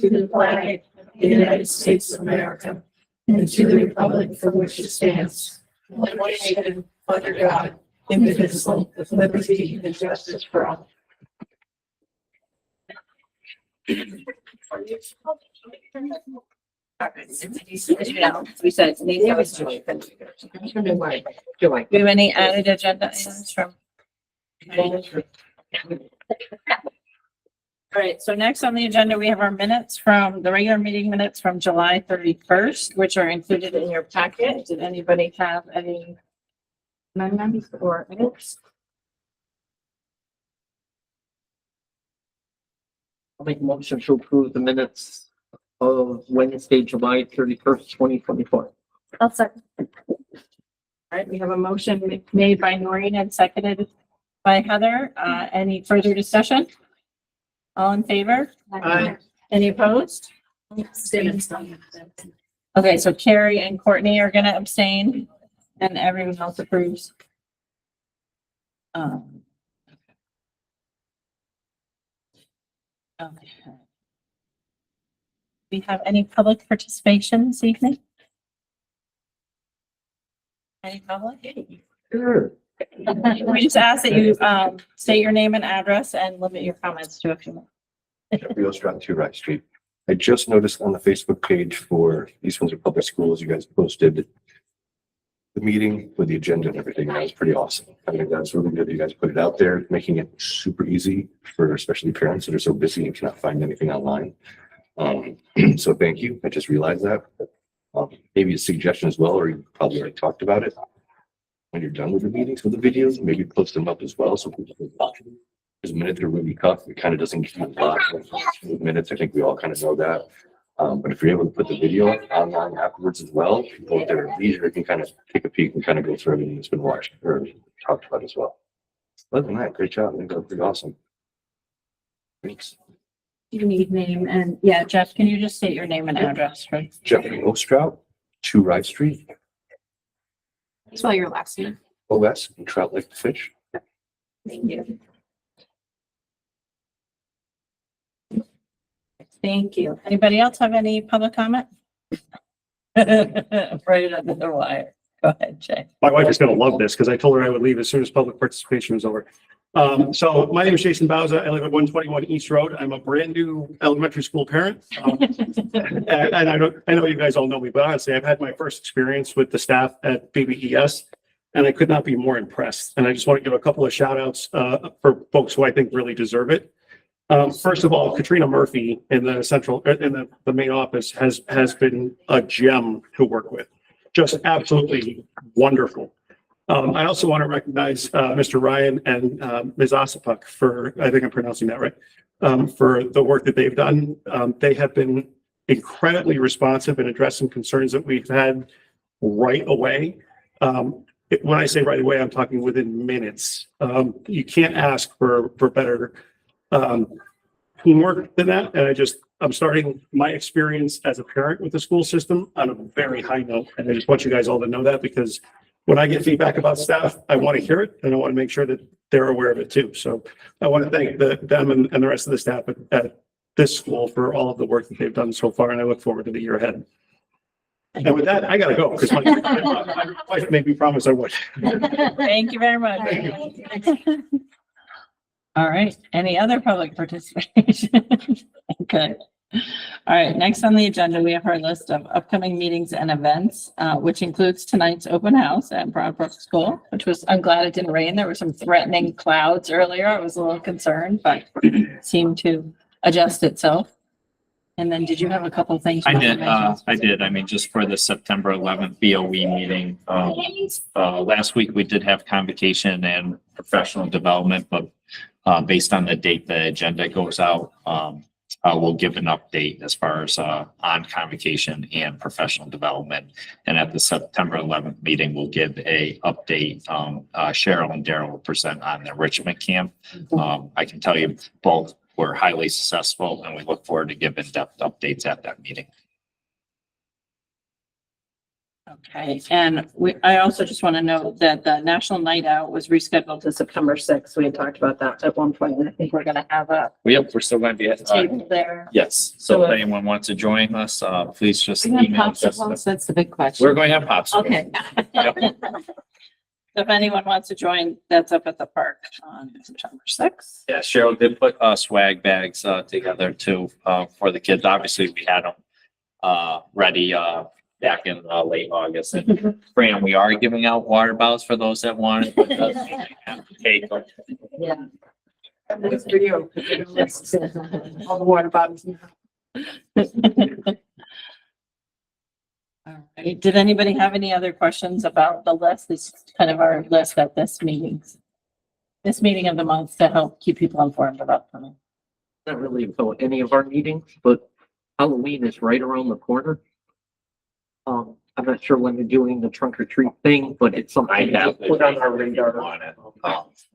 to the flag of the United States of America, and to the republic for which it stands, one nation, under God, indivisible, with liberty and justice for all. We said, do we have any added agenda items from? All right, so next on the agenda, we have our minutes from the regular meeting minutes from July 31st, which are included in your packet. Did anybody have any amendments or edits? I'll make a motion to approve the minutes of Wednesday, July 31st, 2024. I'll second. All right, we have a motion made by Noreen and seconded by Heather. Any further discussion? All in favor? Aye. Any opposed? Okay, so Carrie and Courtney are gonna abstain and everyone else approves. Okay. We have any public participation this evening? Any public? Sure. We just ask that you state your name and address and limit your comments to a few minutes. Real Stratton 2 Wright Street. I just noticed on the Facebook page for East Windsor Public Schools, you guys posted the meeting with the agenda and everything. That was pretty awesome. I think that's really good. You guys put it out there, making it super easy for especially parents that are so busy and cannot find anything online. So thank you. I just realized that. Maybe a suggestion as well, or you probably already talked about it. When you're done with the meetings, with the videos, maybe post them up as well so people can watch them. Because minutes are really tough. It kind of doesn't give you a lot of minutes. I think we all kind of know that. But if you're able to put the video up online afterwards as well, people at their leisure can kind of take a peek and kind of go through everything that's been watched or talked about as well. Other than that, great job. I think that was pretty awesome. Thanks. You need name and, yeah, Jeff, can you just state your name and address, right? Jeffrey Ostrout, 2 Wright Street, Spell your last name. OS, and Trout like the fish. Thank you. Thank you. Anybody else have any public comment? Right under the wire. Go ahead, Jay. My wife is going to love this because I told her I would leave as soon as public participation was over. So my name is Jason Bauza. I live at 121 East Road. I'm a brand new elementary school parent. And I know you guys all know me, but honestly, I've had my first experience with the staff at BBES and I could not be more impressed. And I just want to give a couple of shout outs for folks who I think really deserve it. First of all, Katrina Murphy in the main office has been a gem to work with. Just absolutely wonderful. I also want to recognize Mr. Ryan and Ms. Osipuk for, I think I'm pronouncing that right, for the work that they've done. They have been incredibly responsive in addressing concerns that we've had right away. When I say right away, I'm talking within minutes. You can't ask for better teamwork than that. And I'm starting my experience as a parent with the school system on a very high note. And I just want you guys all to know that because when I get feedback about staff, I want to hear it and I want to make sure that they're aware of it too. So I want to thank them and the rest of the staff at this school for all of the work that they've done so far. And I look forward to the year ahead. And with that, I got to go because my wife made me promise I would. Thank you very much. Thank you. All right. Any other public participation? Okay. All right. Next on the agenda, we have our list of upcoming meetings and events, which includes tonight's open house at Broadbrook School, I'm glad it didn't rain. There were some threatening clouds earlier. I was a little concerned, but it seemed to adjust itself. And then did you have a couple of things? I did. I mean, just for the September 11th BOE meeting, last week we did have convocation and professional development, but based on the date the agenda goes out, we'll give an update as far as on convocation and professional development. And at the September 11th meeting, we'll give a update. Cheryl and Daryl will present on the Richmond camp. I can tell you both were highly successful and we look forward to giving in-depth updates at that meeting. Okay, and I also just want to note that the National Night Out was rescheduled to September sixth. We had talked about that at one point, and I think we're gonna have a Yep, we're still going to be at, table there. yes. So if anyone wants to join us, please just We have email us. popsicles, that's the big question. We're going to have pops. Okay. If anyone wants to join, that's up at the park on September sixth. Yeah, Cheryl did put swag bags together too for the kids. Obviously, we had them ready back in late August. And Fran, we are giving out water bottles for those that want it, but doesn't mean they have to take them. Yeah. That's for you. All the water bottles. All right. Did anybody have any other questions about the list? This is kind of our list at this meeting of the month to help keep people informed about them. Not really about any of our meetings, but Halloween is right around the corner. I'm not sure when they're doing the trunk or treat thing, but it's something I to have put on our radar. on it.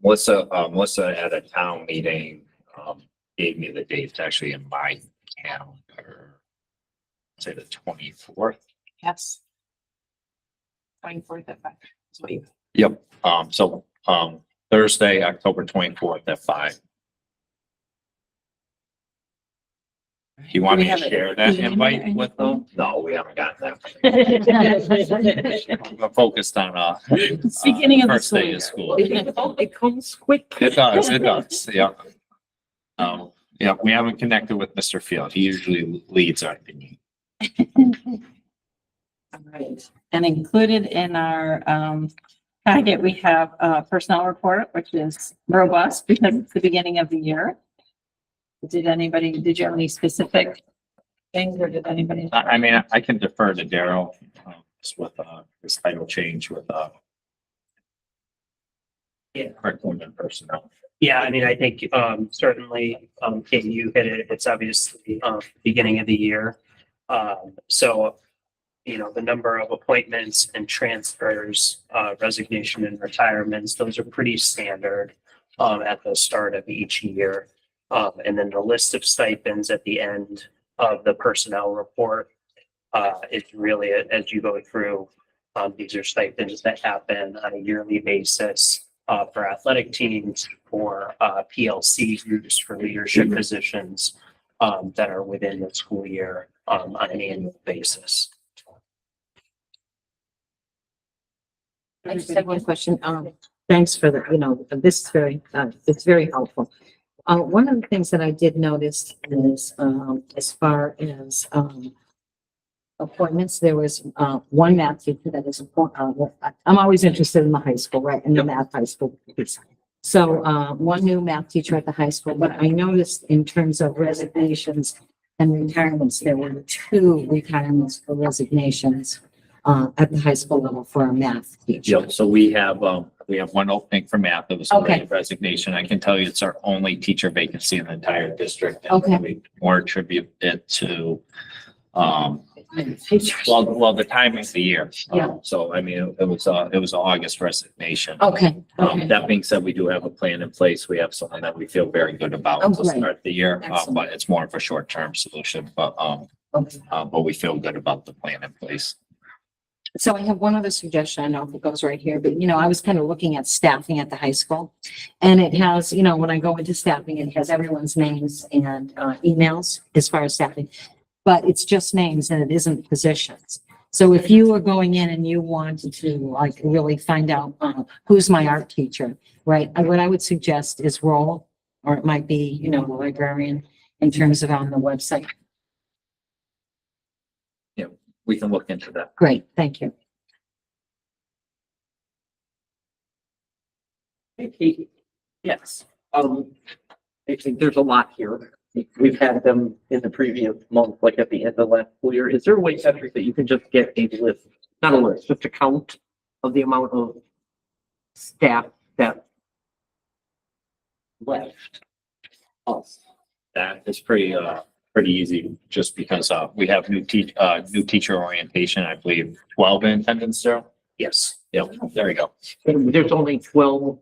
Melissa at a town meeting, gave me the dates actually in my calendar. Say the 24th. Yes. 24th at 5. That's what you. Yep. Thursday, October 24th at 5. Do you want me to share that invite with them? No, we haven't gotten that. We're focused on, Beginning of the first day school of year. school. It comes quick. It does, yeah. Yeah, we haven't connected with Mr. Field. He usually leads our meeting. All right, and included in our packet, we have a personnel report, which is robust because it's the beginning of the year. Did you have any specific things or did anybody? I mean, I can defer to Daryl, just with, his title change with, curriculum and personnel. Yeah, I mean, I think certainly, Kate, you hit it. It's obviously beginning of the year. So, you know, the number of appointments and transfers, resignation and retirements, those are pretty standard at the start of each year. And then the list of stipends at the end of the personnel report is really, as you go through, these are stipends that happen on a yearly basis for athletic teams, for PLC groups, for leadership positions that are within the school year on an annual basis. I just have one question. Thanks for the, this is very, it's very helpful. One of the things that I did notice is, as far as, appointments, there was, one math teacher that is, I'm always interested in the high school, right? In the math high school piece. So, one new math teacher at the high school, but I noticed in terms of resignations and retirements, there were 2 retirements or resignations, at the high school level for a math teacher. Yep, so we have one opening for math. It was a Okay. resignation. I can tell you it's our only teacher vacancy in the entire district. And Okay. we more attribute it to, Teachers. well, the timing of the year. Yeah. So I mean, it was an August resignation. Okay, okay. That being said, we do have a plan in place. We have something that we feel very good about Oh, to great. start the year. Excellent. But it's more of a short-term solution, but Okay. we feel good about the plan in place. So I have one other suggestion. I don't know if it goes right here, but I was kind of looking at staffing at the high school. And it has, when I go into staffing, it has everyone's names and emails as far as staffing. But it's just names and it isn't positions. So if you were going in and you wanted to like really find out who's my art teacher, right? What I would suggest is role, or it might be, the librarian in terms of on the website. We can look into that. Great, thank you. Yes. I think there's a lot here. We've had them in the previous month, like at the end of last school year. Is there a way, Patrick, that you can just get a list, not a list, just a count of the amount of staff that left us? That is pretty easy, just because, we have new teacher orientation, I believe, 12 in attendance there. Yes. Yep, there you go. And there's only 12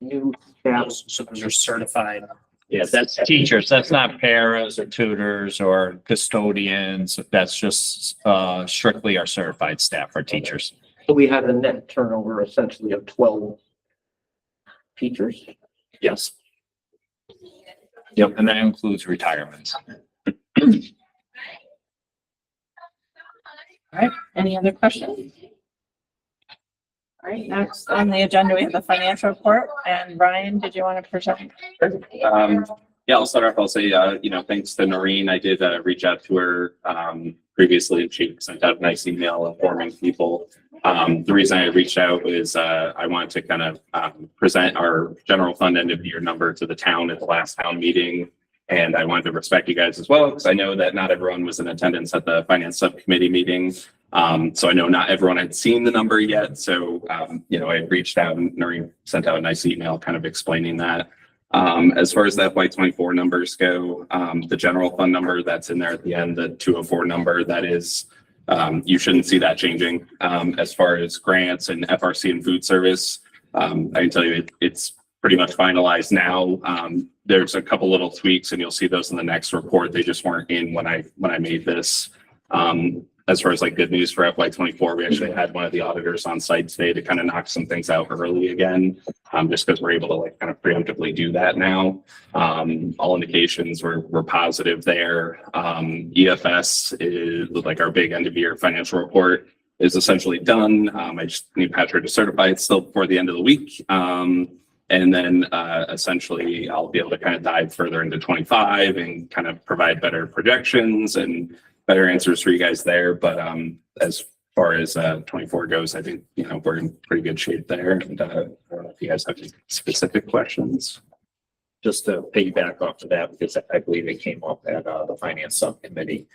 new staff. So those are certified Yeah, that's teachers. That's not paras or tutors or custodians. That's just strictly our certified staff or teachers. So we had a net turnover essentially of 12 teachers. Yes. Yep, and that includes retirements. All right, any other questions? All right, next on the agenda, we have the financial report, and Ryan, did you want to present? Yeah, I'll start off. I'll say, thanks to Noreen. I did reach out to her previously, and she sent out a nice email informing people. The reason I reached out is I wanted to kind of present our general fund end of year number to the town at the last town meeting. And I wanted to respect you guys as well, because I know that not everyone was in attendance at the finance subcommittee meeting. So I know not everyone had seen the number yet. So, I reached out and Noreen sent out a nice email kind of explaining that. As far as the FY24 numbers go, the general fund number that's in there at the end, the 204 number, that is, you shouldn't see that changing. As far as grants and FRC and food service, I can tell you it's pretty much finalized now. There's a couple little tweaks and you'll see those in the next report. They just weren't in when I made this. As far as like good news for FY24, we actually had one of the auditors on site today to kind of knock some things out early again, just because we're able to like kind of preemptively do that now. All indications were positive there. EFS is like our big end of year financial report is essentially done. I just need Patrick to certify it still before the end of the week. And then essentially I'll be able to kind of dive further into 25 and kind of provide better projections and better answers for you guys there. But as far as 24 goes, I think, we're in pretty good shape there. And I don't know if you guys have any specific questions. Just to piggyback off of that, because I believe it came up at the finance subcommittee.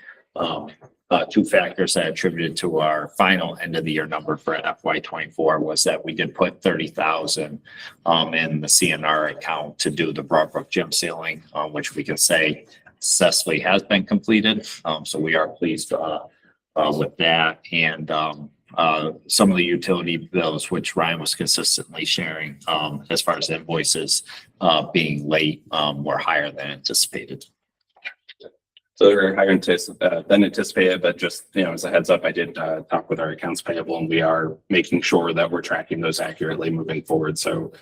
Two factors that attributed to our final end of the year number for FY24 was that we did put 30,000 in the CNR account to do the Broadbrook gym ceiling, which we can say successfully has been completed. So we are pleased with that. And some of the utility bills, which Ryan was consistently sharing, as far as invoices being late, were higher than anticipated. So they're higher than anticipated, but just, as a heads up, I did talk with our accounts payable and we are making sure that we're tracking those accurately moving forward. So,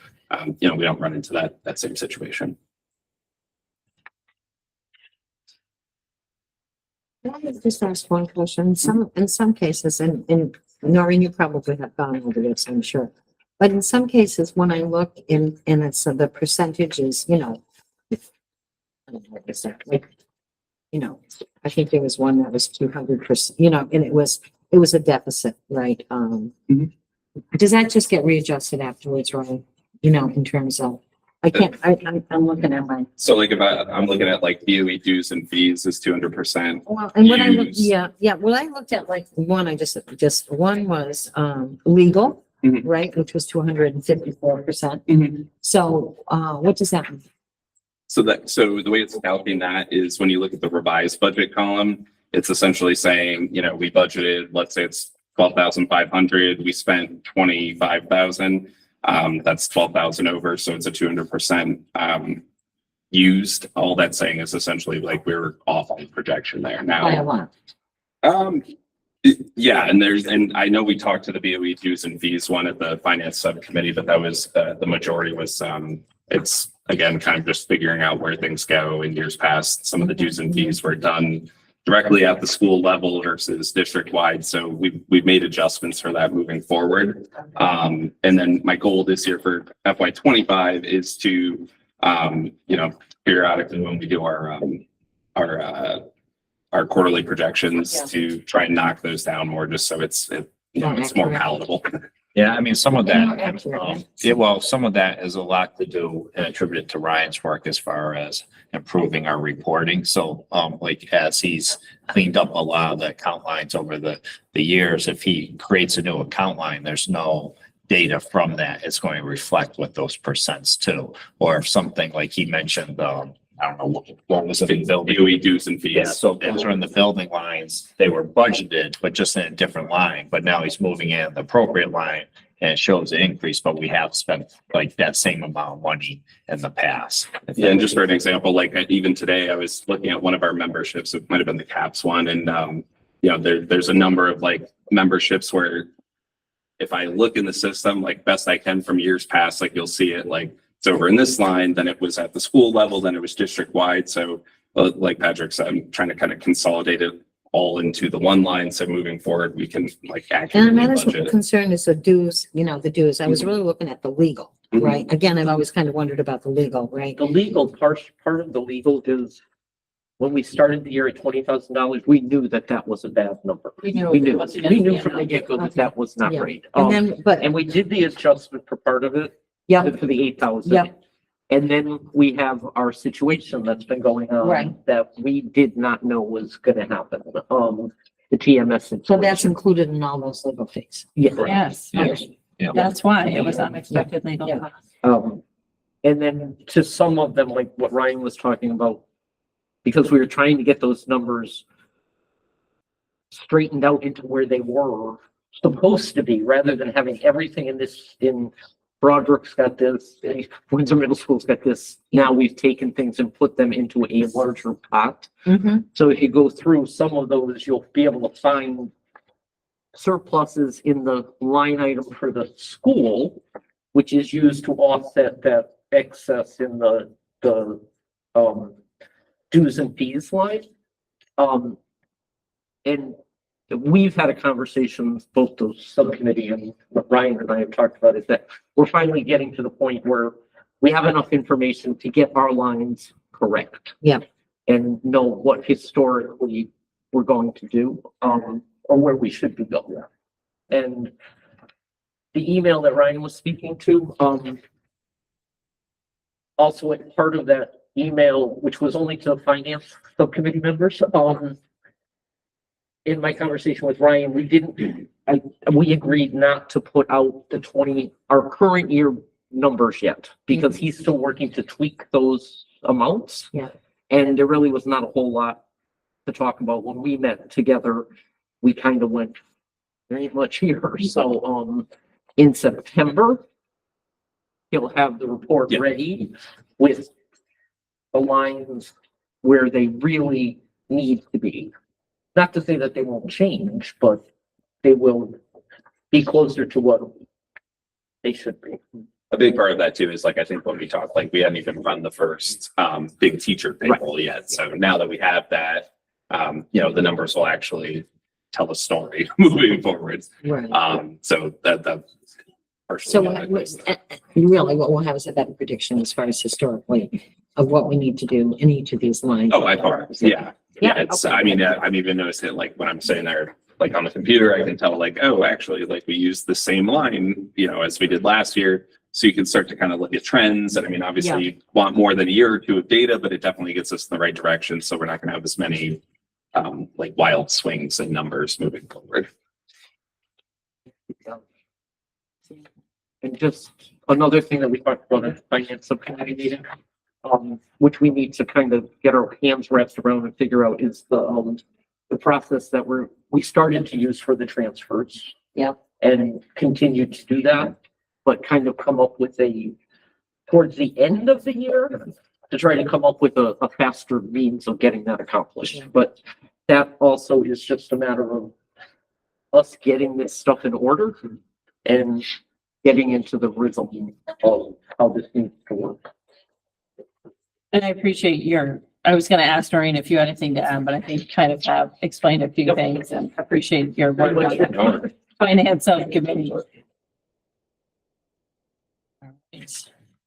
we don't run into that same situation. Can I just ask one question? In some cases, and Noreen, you probably have gone over this, I'm sure. But in some cases, when I look and it's the percentages, I don't know what is that, like, I think there was one that was 200%, and it was a deficit, right? Does that just get readjusted afterwards, right? In terms of, I'm looking at mine. So like if I'm looking at like BOE dues and fees is 200%. Well, and what I looked, Use. yeah. Well, I looked at like one, one was, legal, Mhm. right? Which was 254%. So, what does that mean? So the way it's calculating that is when you look at the revised budget column, it's essentially saying, we budgeted, let's say it's 12,500, we spent 25,000. That's 12,000 over. So it's a 200% used. All that's saying is essentially like we're off on projection there By a now. lot. Yeah, and I know we talked to the BOE dues and fees one at the finance subcommittee, but that was the majority was it's again kind of just figuring out where things go in years past. Some of the dues and fees were done directly at the school level versus district wide. So we've made adjustments for that moving forward. And then my goal this year for FY25 is to periodically when we do our quarterly projections to try and knock those down more just so it's more palatable. Yeah, I mean, some of More that, accurate. some of that is a lot to do and attributed to Ryan's work as far as improving our reporting. So, like as he's cleaned up a lot of the account lines over the years, if he creates a new account line, there's no data from that. It's going to reflect what those percents to, or if something like he mentioned, I don't know, what was it in building? BOE dues and fees. Yeah, so those are in the building lines. They were budgeted, but just in a different line. But now he's moving in the appropriate line and it shows an increase, but we have spent like that same amount of money in the past. Yeah, and just for an example, like even today, I was looking at one of our memberships, it might have been the CAPS one, and there's a number of like memberships where if I look in the system, like best I can from years past, like you'll see it like it's over in this line, then it was at the school level, then it was district wide. So like Patrick said, I'm trying to kind of consolidate it all into the one line. So moving forward, we can like And accurately I'm not budget. concerned is the dues, the dues. I was really looking at the legal, Mhm. right? Again, I've always kind of wondered about the legal, right? The legal part of the legal is when we started the year at $20,000, we knew that was a bad number. We knew. We it knew, wasn't we gonna knew be from the enough. get-go that was not Yeah. right. And then, but, And we did the adjustment for part of it. yeah, For the 8,000. yeah, And then we have our situation that's been going on. Right. That we did not know was gonna happen, the TMS. so that's situation. included in all those legal fees. Yeah. Yes, Yeah. that's why it was unexpected legal Yeah. costs. And then to some of them, like what Ryan was talking about, because we were trying to get those numbers straightened out into where they were supposed to be, rather than having everything in Broadbrook's got this, Windsor Middle School's got this. Now we've taken things and put them into a larger pot. Mm-hmm. So if you go through some of those, you'll be able to find surpluses in the line item for the school, which is used to offset that excess in the dues and fees line. And we've had a conversation, both the subcommittee and what Ryan and I have talked about, is that we're finally getting to the point where we have enough information to get our lines correct. Yeah. And know what historically we're going to do, or where we should be going. And the email that Ryan was speaking to, also a part of that email, which was only to finance subcommittee members, in my conversation with Ryan, we agreed not to put out our current year numbers yet, because he's still working to tweak those amounts. Yeah. And there really was not a whole lot to talk about. When we met together, we kind of went, there ain't much here. So, in September, he'll have the report Yeah. ready with the lines where they really need to be. Not to say that they won't change, but they will be closer to what they should be. A big part of that too is like, I think when we talked, like we hadn't even run the first big teacher payroll yet. So now that we have that, the numbers will actually tell a story moving forward. Right. So that. So really what we'll have is a better prediction as far as historically of what we need to do in each of these lines. Oh, by far. Yeah. Yeah, It's, okay. I mean, I've even noticed it like when I'm sitting there, like on the computer, I can tell like, oh, actually, like we used the same line, as we did last year. So you can start to kind of look at trends. And I mean, obviously you want more than a year or two of data, but it definitely gets us in the right direction. So we're not going to have as many like wild swings in numbers moving forward. And just another thing that we talked about at the finance subcommittee meeting, which we need to kind of get our hands wrapped around and figure out, is the process that we started to use for the transfers. Yeah. And continue to do that, but kind of come up with towards the end of the year, to try to come up with a faster means of getting that accomplished. Yeah. But that also is just a matter of us getting this stuff in order and getting into the rhythm of how this needs to work. And I appreciate I was gonna ask Noreen if you had anything to add, but I think you kind of have explained a few Yep. things, and appreciate your work on that. Finance subcommittee.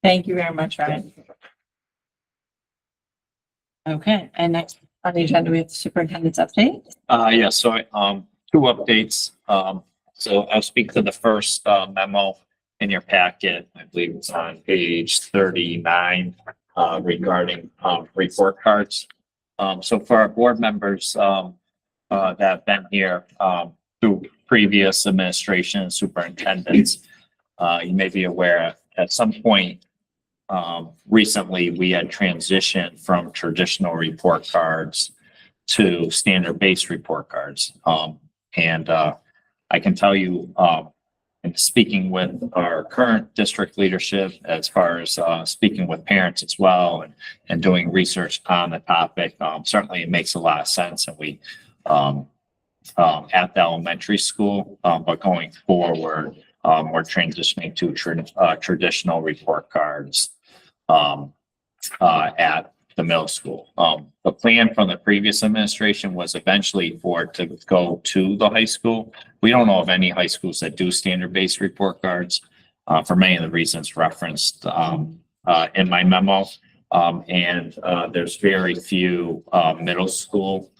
Thank you very much, Ryan. Okay, and next on the agenda, we have the superintendent's update. So, two updates. So I'll speak to the first memo in your packet. I believe it's on page 39, regarding, report cards. So for our board members, that have been here, through previous administration and superintendents, you may be aware at some point, recently we had transitioned from traditional report cards to standard-based report cards. And I can tell you, and speaking with our current district leadership as far as speaking with parents as well and doing research on the topic. Certainly it makes a lot of sense, and we at the elementary school, but going forward, we're transitioning to traditional report cards at the middle school. The plan from the previous administration was eventually for it to go to the high school. We don't know of any high schools that do standard-based report cards for many of the reasons referenced in my memo. And there's very few middle school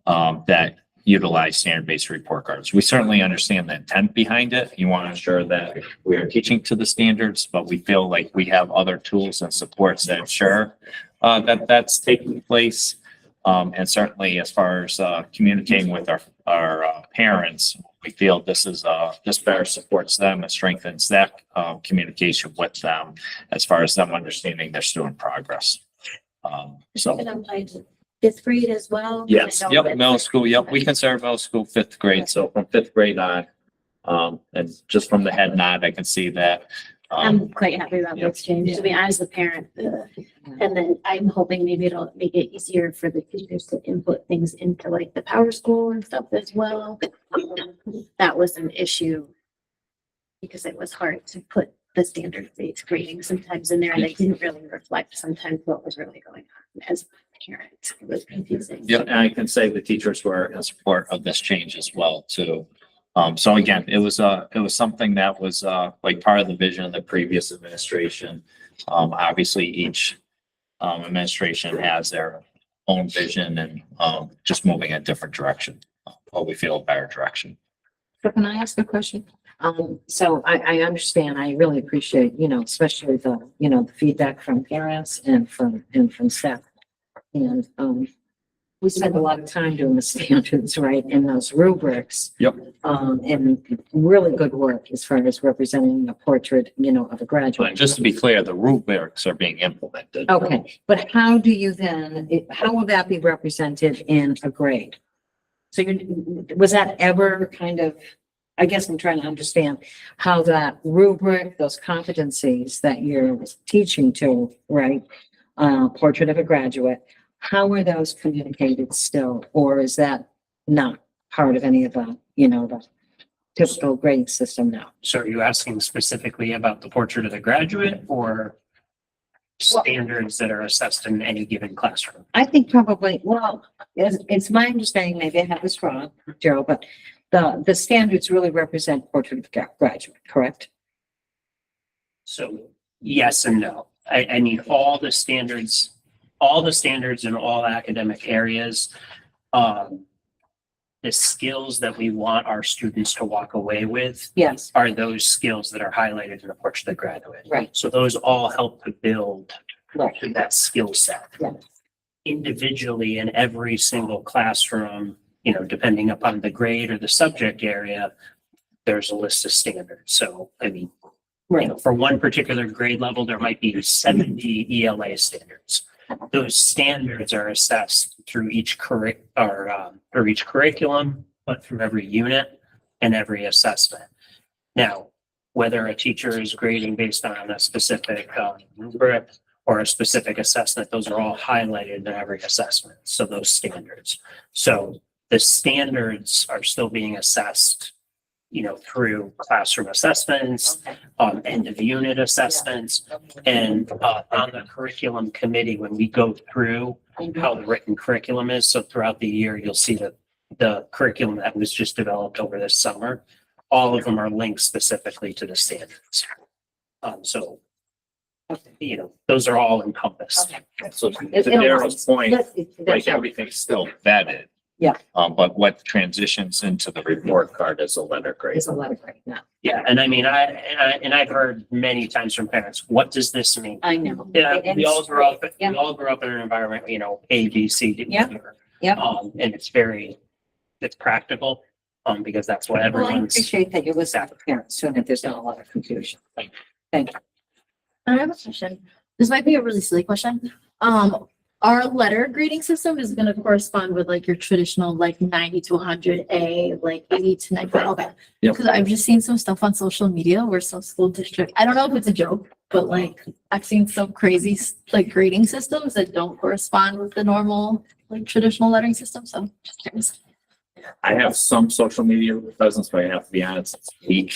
that utilize standard-based report cards. We certainly understand the intent behind it. You want to ensure that we are teaching to the standards, but we feel like we have other tools and supports that ensure that that's taking place. And certainly as far as communicating with our parents, we feel this better supports them and strengthens that communication with them as far as them understanding their student progress. So. And applied to fifth grade as well? Yes, I know yep, that- middle school, yep, we consider middle school fifth grade, so from fifth grade on. And just from the head nod, I can see that. I'm quite happy about the Yep. exchange. To be honest, the parent, and then I'm hoping maybe it'll make it easier for the teachers to input things into like the power school and stuff as well. That was an issue because it was hard to put the standard-based grading sometimes in there, and they didn't really reflect sometimes what was really going on as a parent. It was confusing. Yeah, and I can say the teachers were in support of this change as well too. So again, it was something that was like part of the vision of the previous administration. Obviously each administration has their own vision and just moving in a different direction. But we feel a better direction. So can I ask a question? So I understand, I really appreciate, especially the feedback from parents and from staff. And, we spend a lot of time doing the standards, right, in those rubrics. Yep. And really good work as far as representing a portrait, of a graduate. But just to be clear, the rubrics are being implemented. Okay, but how do you then, how will that be represented in a grade? So was that ever kind of, I guess I'm trying to understand how that rubric, those competencies that you're teaching to, right? Portrait of a graduate, how are those communicated still, or is that not part of any of the, the typical grade system now? So are you asking specifically about the portrait of the graduate or standards that are assessed in any given classroom? I think probably, well, it's my understanding, maybe I have this wrong, Joe, but the standards really represent portrait of a graduate, correct? So yes and no. I mean, all the standards in all academic areas, the skills that we want our students to walk away with Yes, are those skills that are highlighted in the portrait of the graduate. right, So those all help to build right, that skill set. Yeah. Individually in every single classroom, depending upon the grade or the subject area, there's a list of standards. So, I mean, right. for one particular grade level, there might be 70 ELA standards. Those standards are assessed through each curriculum, but through every unit and every assessment. Now, whether a teacher is grading based on a specific rubric or a specific assessment, those are all highlighted in every assessment. So those standards. So the standards are still being assessed, through classroom assessments, end of unit assessments, and on the curriculum committee, when we go through how the written curriculum is, so throughout the year, you'll see that the curriculum that was just developed over this summer, all of them are linked specifically to the standards. So, those are all encompassed. So to Daryl's point, like everything's still vetted. Yeah. But what transitions into the report card is a letter grade. It's a lot of grade now. Yeah, and I mean, I've heard many times from parents, what does this mean? I know. Yeah, And we all it's grew up, great. Yeah. we all grew up in an environment, A, B, C, D. Yep. Yep. And it's practical, because that's what Well, I everyone's. appreciate that you listen to parents so that there's not a lot of confusion. Thank you. I have a question. This might be a really silly question. our letter grading system is gonna correspond with like your traditional like 90 to 100 like 80 to 90. Okay. Yep. Because I've just seen some stuff on social media where some school district, I don't know if it's a joke, but like I've seen some crazy like grading systems that don't correspond with the normal like traditional lettering system. So just curious. I have some social media presence, but I have to be honest, it's weak.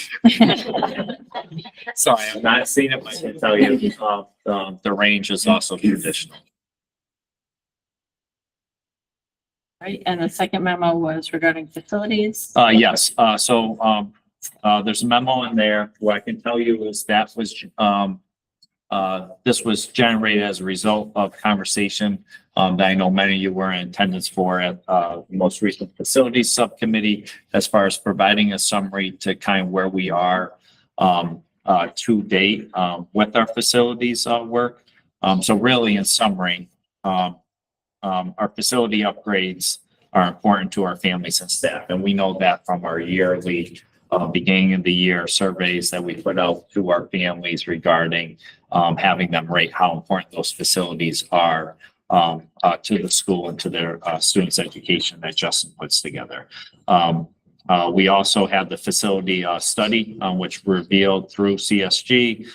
So I have not seen it, but I can tell you, the range is also traditional. Right, and the second memo was regarding facilities. Yes, there's a memo in there. What I can tell you is that was, this was generated as a result of conversation that I know many of you were in attendance for at the most recent facilities subcommittee, as far as providing a summary to kind of where we are to date with our facilities work. So really, in summary, our facility upgrades are important to our families and staff, and we know that from our yearly beginning of the year surveys that we put out to our families regarding having them rate how important those facilities are to the school and to their students' education that Justin puts together. We also have the facility study, which revealed through CSG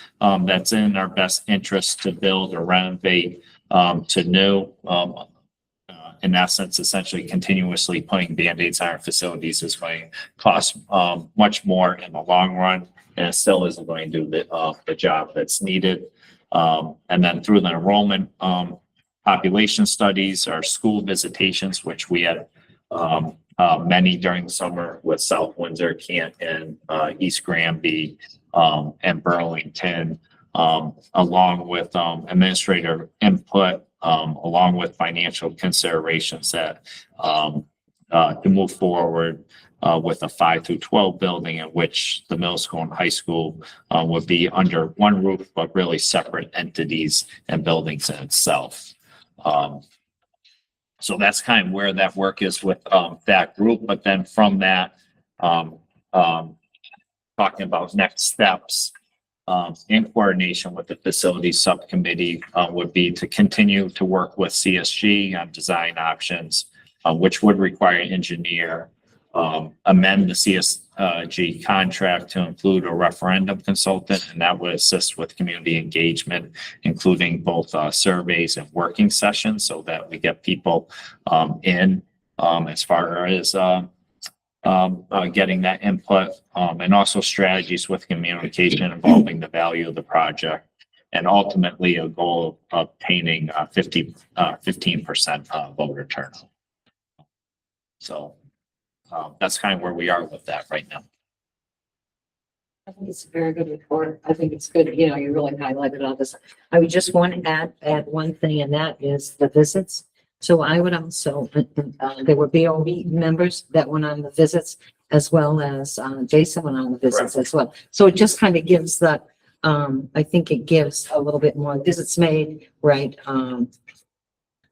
that's in our best interest to build or renovate to new. In essence, essentially continuously putting Band-Aids on our facilities is going to cost much more in the long run, and it still isn't going to do the job that's needed. And then through the enrollment population studies, our school visitations, which we had many during the summer with South Windsor, Canton, East Granby, and Burlington, along with administrator input, along with financial considerations that to move forward with a 5 through 12 building, in which the middle school and high school would be under one roof, but really separate entities and buildings in itself. So that's kind of where that work is with that group. But then from that, talking about next steps, in coordination with the facilities subcommittee, would be to continue to work with CSG on design options, which would require an engineer, amend the CSG contract to include a referendum consultant, and that would assist with community engagement, including both surveys and working sessions, so that we get people in as far as getting that input, and also strategies with communication involving the value of the project, and ultimately a goal of obtaining 15% voter turnout. So that's kind of where we are with that right now. I think it's a very good report. I think it's good, you know, you really highlighted all this. I would just want to add one thing, and that is the visits. So I would also, there were BOE members that went on the visits, as well as Jason went on the visits as well. So it just kind of gives the, I think it gives a little bit more visits made, right? And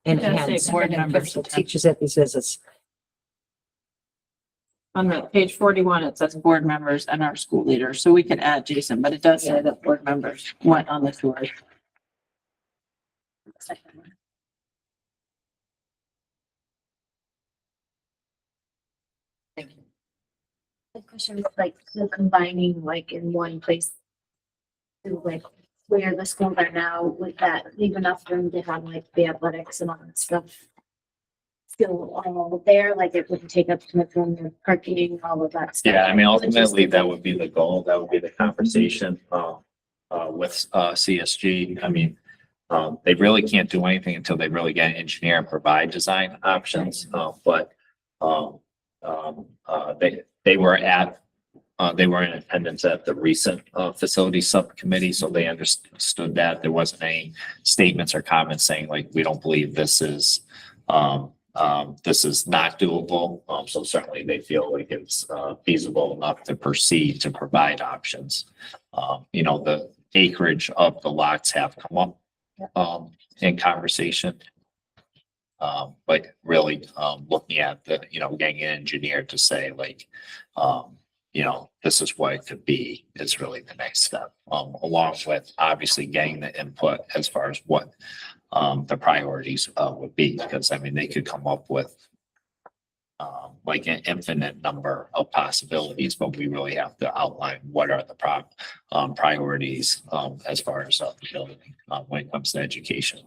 it does had say board members. teachers at these visits. On the page 41, it says board members and our school leaders, so we could add Jason, but it does say that board members went on the tour. Thank you. The question is like the combining like in one place to like where the schools are now, would that leave enough room to have like the athletics and all that stuff still all there? Like it wouldn't take up too much room, the parking, all of that stuff. Yeah, I mean, ultimately, that would be the goal. That would be the conversation with CSG. I mean, they really can't do anything until they really get an engineer and provide design options. But they were in attendance at the recent facility subcommittee, so they understood that there wasn't any statements or comments saying like, we don't believe this is not doable. So certainly they feel like it's feasible enough to proceed to provide options. You know, the acreage of the lots have come up in conversation. But really looking at the, you know, getting an engineer to say like, you know, this is what it could be, is really the next step. Along with obviously getting the input as far as what the priorities would be, because I mean, they could come up with like an infinite number of possibilities, but we really have to outline what are the priorities as far as the building when it comes to education.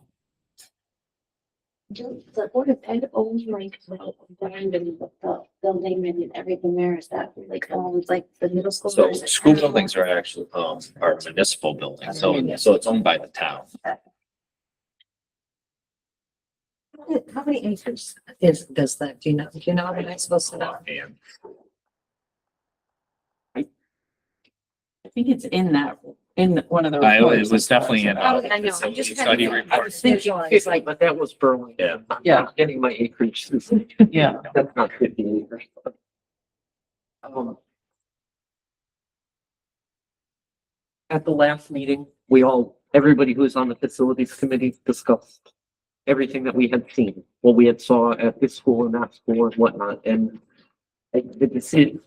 Do the Board of Ed owns like the land and the building and everything there? Is that like owns like the middle school? So or is it school town? buildings are actually are municipal buildings, so it's owned by the town. How many acres does that, do you know, that I'm supposed to know? And I think it's in one of the it reports. was definitely in I know, I'm just facility kind study of, I report. was thinking, it's like, But that was Burlington. Yeah. Yeah. I'm getting my acreage. Yeah. That's not 50 acres. At the last meeting, everybody who was on the facilities committee discussed everything that we had seen, what we had saw at this school and that school and whatnot, and the decision,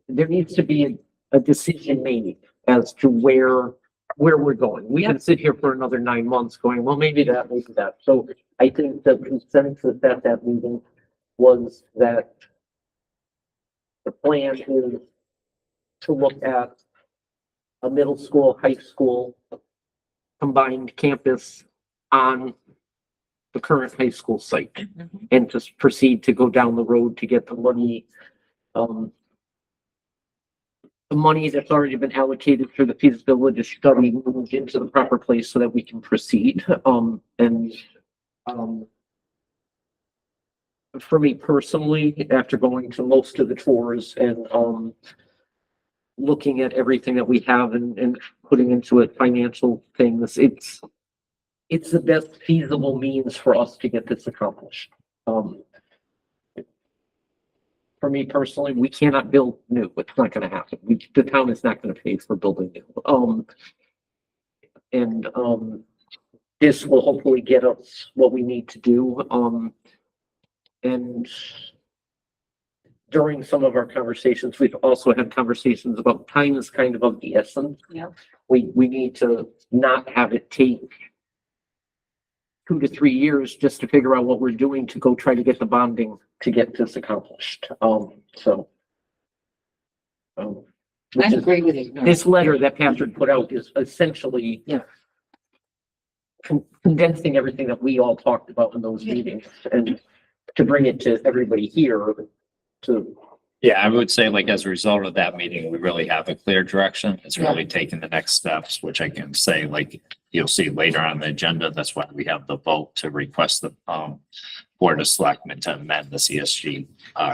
there needs to be a decision made as to where we're going. We can sit here for another 9 months going, well, maybe that, maybe that. So I think the consensus at that meeting was that the plan is to look at a middle school, high school, combined campus on the current high school site and just proceed to go down the road to get the money, the money that's already been allocated for the feasibility study moved into the proper place so that we can proceed. For me personally, after going to most of the tours and, looking at everything that we have and putting into it financial things, it's the best feasible means for us to get this accomplished. For me personally, we cannot build new. It's not going to happen. The town is not going to pay for building new. This will hopefully get us what we need to do. And during some of our conversations, we've also had conversations about time is kind of the essence. Yeah. We need to not have it take 2 to 3 years just to figure out what we're doing to go try to get the bonding to get this accomplished. I agree with you. No. This letter that Patrick put out is essentially condensing everything that we all talked about in those meetings and to bring it to everybody here to. Yeah, I would say like as a result of that meeting, we really have a clear direction. It's really taking the next steps, which I can say, like, you'll see later on the agenda. That's why we have the vote to request the Board of Selectmen to amend the CSG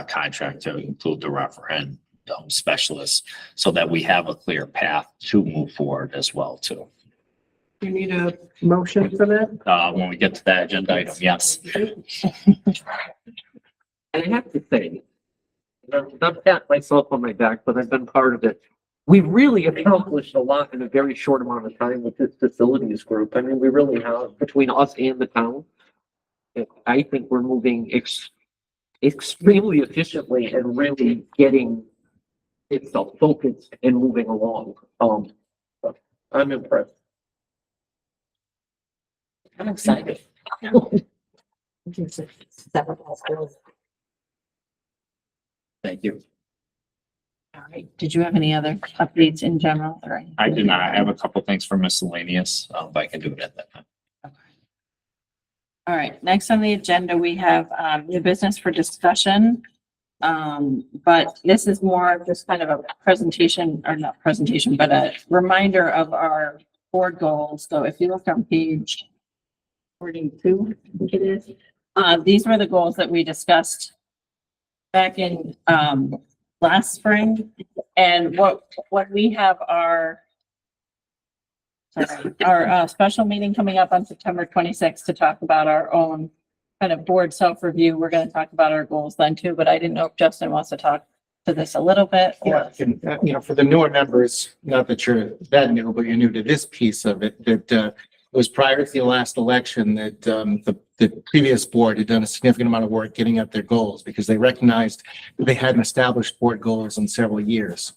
contract to include the referendum specialist so that we have a clear path to move forward as well too. You need a motion for that? When we get to that agenda item, yes. And I have to say, not pat myself on my back, but I've been part of it. We've really accomplished a lot in a very short amount of time with this facilities group. I mean, we really have, between us and the town. I think we're moving extremely efficiently and really getting itself focused and moving along. I'm impressed. I'm excited. Thank you. All right. Did you have any other updates in general or anything? I do not. I have a couple things for miscellaneous, but I can do it at that time. All right, next on the agenda, we have new business for discussion. But this is more of just kind of a presentation, or not presentation, but a reminder of our board goals. So if you look on page 42, I think it is, these were the goals that we discussed back in last spring. And what we have our special meeting coming up on September 26th to talk about our own kind of board self-review. We're going to talk about our goals then too, but I didn't know if Justin wants to talk to this a little bit. Yeah, and, you know, for the newer members, not that you're that new, but you're new to this piece of it, that it was prior to the last election that the the previous board had done a significant amount of work getting at their goals because they recognized that they hadn't established board goals in several years.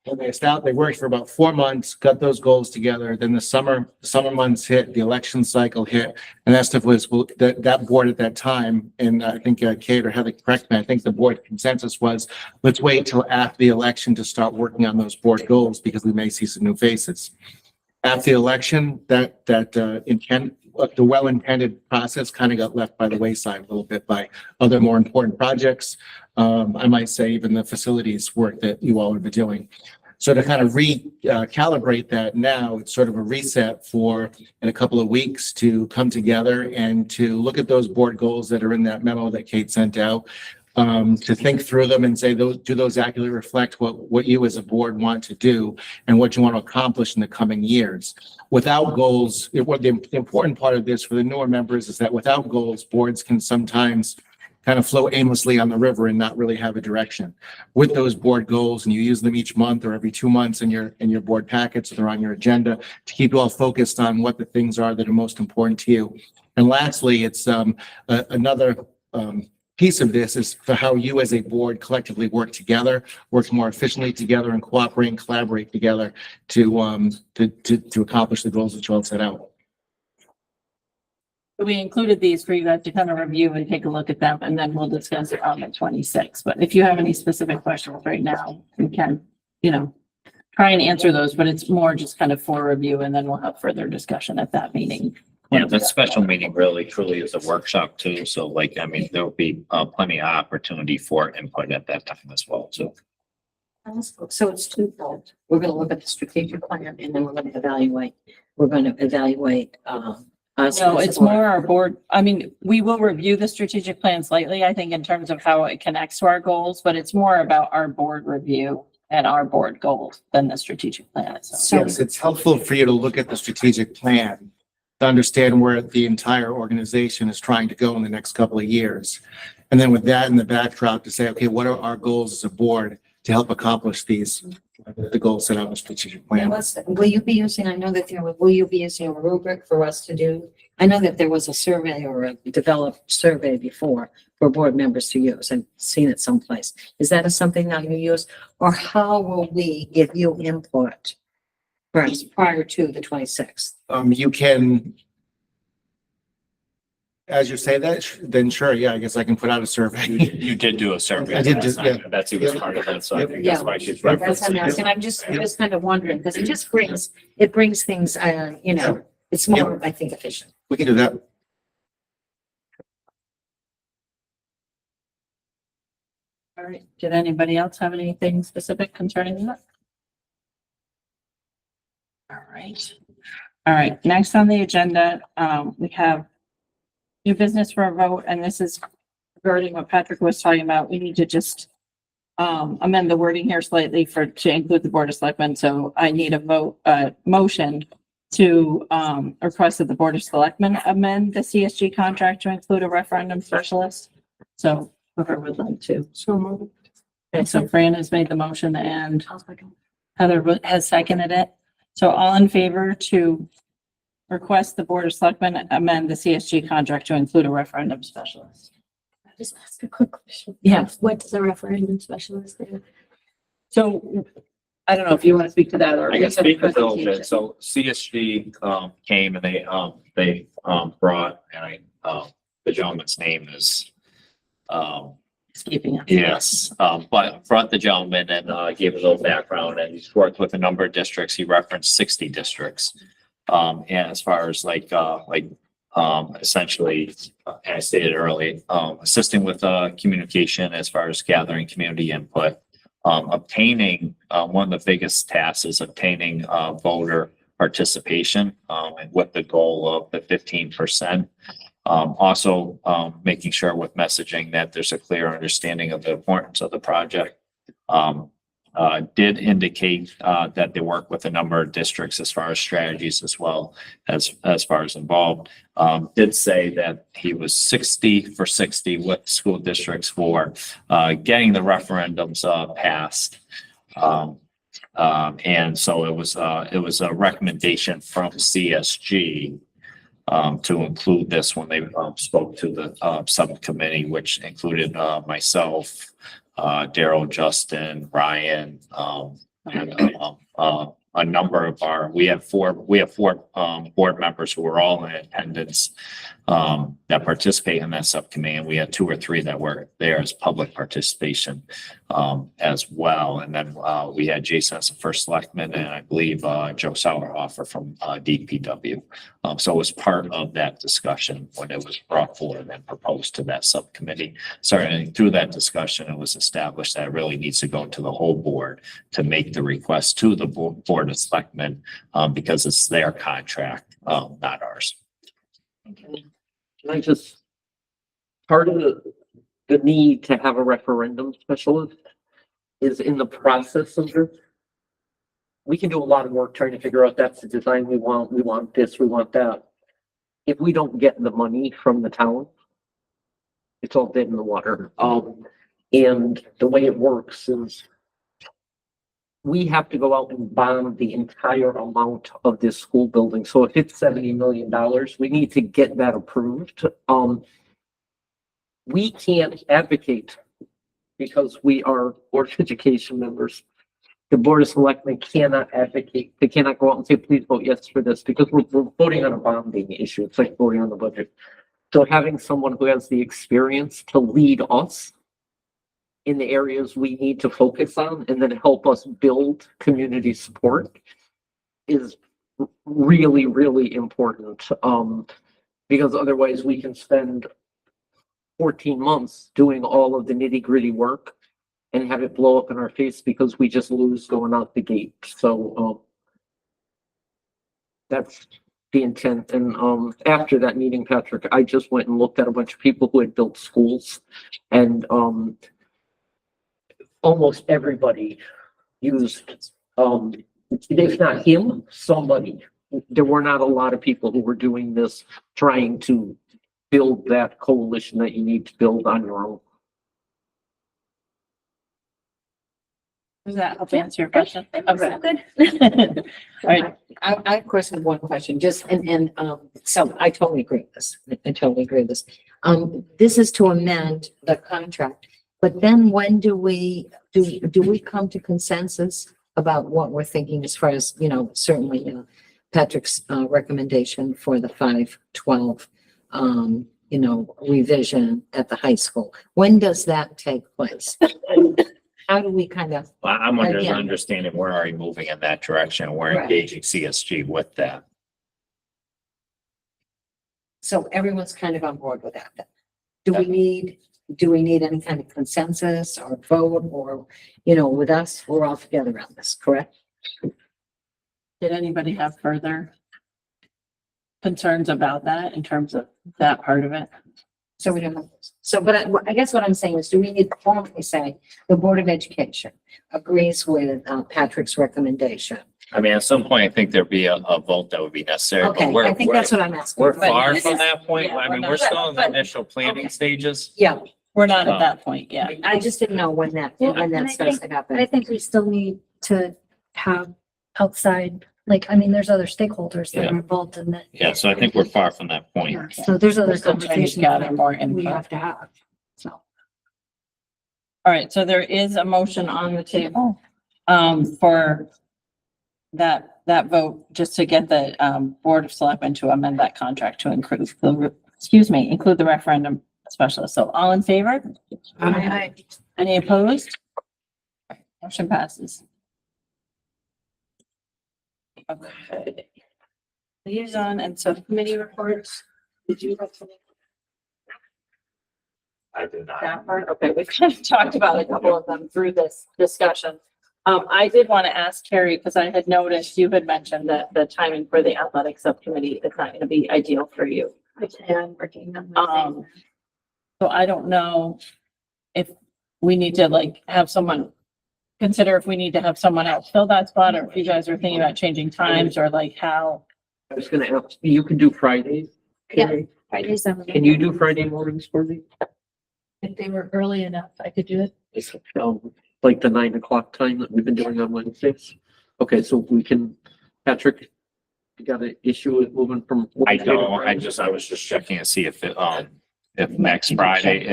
And they worked for about 4 months, got those goals together. Then the summer months hit, the election cycle hit, and that stuff was, well, that board at that time, and I think Kate or Heather, correct me, I think the board consensus was, let's wait till after the election to start working on those board goals because we may see some new faces. After the election, the well-intended process kind of got left by the wayside a little bit by other more important projects. I might say even the facilities work that you all have been doing. So to kind of recalibrate that now, it's sort of a reset for in a couple of weeks to come together and to look at those board goals that are in that memo that Kate sent out. To think through them and say, do those accurately reflect what you as a board want to do and what you want to accomplish in the coming years? Without goals, the important part of this for the newer members is that without goals, boards can sometimes kind of flow aimlessly on the river and not really have a direction. With those board goals, and you use them each month or every 2 months in your board packets, or they're on your agenda to keep you all focused on what the things are that are most important to you. And lastly, it's another piece of this is for how you as a board collectively work together, work more efficiently together, and cooperate and collaborate together to accomplish the goals that you all set out. We included these for you guys to kind of review and take a look at them, and then we'll discuss it on the 26th. But if you have any specific questions right now, we can, try and answer those, but it's more just kind of for review, and then we'll have further discussion at that meeting. Yeah, that special meeting really truly is a workshop too. So there will be plenty of opportunity for input at that time as well, too. So it's twofold. We're going to look at the strategic plan and then we're going to evaluate. No, it's more our board. We will review the strategic plan slightly, I think, in terms of how it connects to our goals, but it's more about our board review and our board goals than the strategic plan itself. Yes, it's helpful for you to look at the strategic plan to understand where the entire organization is trying to go in the next couple of years. And then with that in the backdrop to say, okay, what are our goals as a board to help accomplish the goals set out in the strategic plan? Will you be using, will you be using a rubric for us to do? I know that there was a survey or a developed survey before for board members to use. I've seen it someplace. Is that something that you use? Or how will we give you input perhaps prior to the 26th? You can, as you say that, then sure, yeah, I guess I can put out a survey. You did do a survey. I did just, yeah. Betsy was part of that, so I think Yeah. that's why she's That's what I'm referencing. asking. I'm just kind of wondering, because it brings things, it's more, I think, efficient. We can do that. All right. Did anybody else have anything specific concerning that? All right. All right. Next on the agenda, we have new business for a vote, and this is regarding what Patrick was talking about. We need to just amend the wording here slightly to include the Board of Selectmen. So I need a motion to request that the Board of Selectmen amend the CSG contract to include a referendum specialist. So whoever would like to. So moved. Okay, so Fran has made the motion and Heather has seconded it. So all in favor to request the Board of Selectmen amend the CSG contract to include a referendum specialist? I'll just ask a quick question. Yeah. What does a referendum specialist do? So I don't know if you want to speak to that or. I can speak a little bit. So CSG came and they brought, and the gentleman's name is Escaping it. yes, but brought the gentleman and gave a little background, and he's worked with a number of districts. He referenced 60 districts. And as far as essentially, as I stated earlier, assisting with communication as far as gathering community input, obtaining one of the biggest tasks is obtaining voter participation, and with the goal of the 15%. Also, making sure with messaging that there's a clear understanding of the importance of the project. Did indicate that they work with a number of districts as far as strategies as well as far as involved. Did say that he was 60 for 60 with school districts for getting the referendums passed. And so it was a recommendation from CSG to include this when they spoke to the subcommittee, which included myself, Daryl, Justin, Ryan, and a number of we have four board members who were all in attendance that participate in that subcommittee, and we had 2 or 3 that were there as public participation as well. And then we had Jason as the first selectman, and I believe Joe Sauerhofer from DPW. So it was part of that discussion when it was brought forward and proposed to that subcommittee. And through that discussion, it was established that it really needs to go to the whole board to make the request to the board of selectmen because it's their contract, not ours. Can I just, part of the need to have a referendum specialist is in the process of this. We can do a lot of work trying to figure out that's the design we want this, we want that. If we don't get the money from the town, it's all dead in the water. And the way it works is we have to go out and bond the entire amount of this school building. So if it's $70 million, we need to get that approved. We can't advocate because we are Board of Education members. The Board of Selectmen cannot advocate. They cannot go out and say, please vote yes for this because we're voting on a bonding issue. It's like voting on the budget. So having someone who has the experience to lead us in the areas we need to focus on and then help us build community support is really, really important. Because otherwise we can spend 14 months doing all of the nitty gritty work and have it blow up in our face because we just lose going out the gate. So, that's the intent. And, after that meeting, Patrick, I just went and looked at a bunch of people who had built schools and, almost everybody used, if not him, somebody. There were not a lot of people who were doing this, trying to build that coalition that you need to build on your own. Does that help answer your question? Okay. Good. All right. I of course have one question, just, so I totally agree with this. I totally agree with this. This is to amend the contract, but then when do we come to consensus about what we're thinking as far as, certainly, Patrick's, recommendation for the 5-12, revision at the high school? When does that take place? How do we kind of, Well, I'm under the Again. understanding we're already moving in that direction. We're Right. engaging CSG with that. so everyone's kind of on board with that then? Do we need any kind of consensus or vote or, with us, we're all together on this, correct? Did anybody have further concerns about that in terms of that part of it? So we don't have this. So, but I guess what I'm saying is, do we need to formally say the Board of Education agrees with Patrick's recommendation? I mean, at some point, I think there'd be a vote that would be necessary. but Okay, I think that's what I'm asking. We're But far this from is- that point. yeah, I we're mean, not- we're still in the but- initial planning okay. stages. Yeah, We're not at that point yet. I just didn't know when that And I starts to think- happen. I think we still need to have outside, there's other stakeholders that Yeah. are involved in that. Yeah, so I think we're far from that point. So there's other We're still trying to conversations gather that more we input. have to have, so. All right, so there is a motion on the table, for that vote, just to get the, Board of Selectmen to amend that contract to include include the referendum specialist. So all in favor? Any opposed? Motion passes. Okay. Liaison and subcommittee reports. Did you have something? I did not. That part, okay, we've kind of talked about a couple of them through this discussion. I did want to ask Carrie, because I had noticed you had mentioned that the timing for the athletic subcommittee is not going to be ideal for you. I'm working on. So I don't know if we need to have someone, consider if we need to have someone else fill that spot, or if you guys are thinking about changing times, or how. I was gonna ask, you can do Fridays? Carrie? Fridays, Can you do Friday mornings for me? if they were early enough, I could do it. It's, like the 9 o'clock time that we've been doing on Wednesdays? Okay, so we can, Patrick, You got an issue with moving from? I don't, I was just checking to see if if next Friday,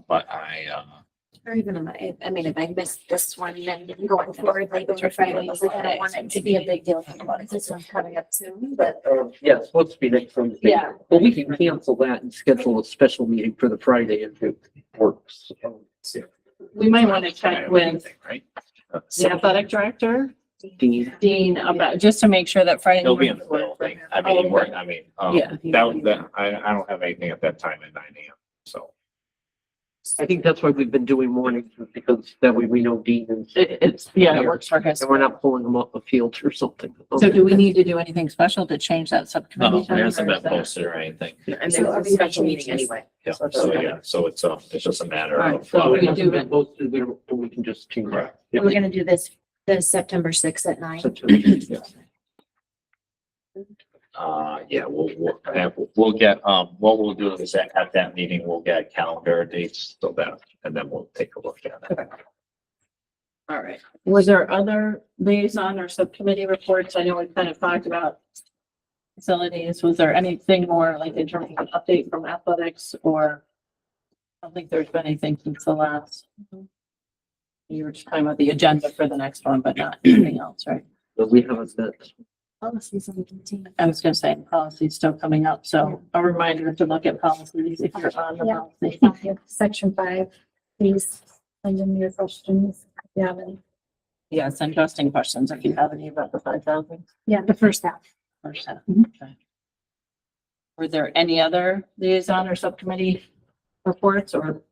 but Or even I mean, if I missed this one, then going forward, like over Fridays, like I don't want it to be a big deal. This one's coming up soon, but Yeah, it's supposed to be next Wednesday. Yeah. But we can cancel that and schedule a special meeting for the Friday if it works. We might want to check with right? the athletic director, Dean, Dean, about, just to make sure that Friday. He'll be in the building. I mean, Yeah. I don't have anything at that time at 9 a.m. So. I think that's why we've been doing mornings, because that way we know Dean is, It works for his. and we're not pulling him off a field or something. So do we need to do anything special to change that No, subcommittee? time, there hasn't or been is that- posted or anything. And So there's a everybody special meeting changes. anyway. Yeah, so it's just a matter All right, of. so we can do It posted, we can just change it. we're gonna do this, the September 6th at 9. We'll get, what we'll do is at that meeting, we'll get calendar dates so that, and then we'll take a look at it. All right. Was there other liaison or subcommittee reports? I know we kind of talked about facilities. Was there anything more like in terms of an update from athletics, or? I don't think there's been anything since the last. You were just talking about the agenda for the next one, but not anything else, right? But we haven't met. Policies on the 15th. I was gonna say policy is still coming up, so a reminder to look at policies if you're on the Yeah. policy. Section 5, please send in your questions if you have any. Yeah, send Justin questions if you have any about the 5,000. Yeah, the first half. First half. Okay. Were there any other liaison or subcommittee reports, or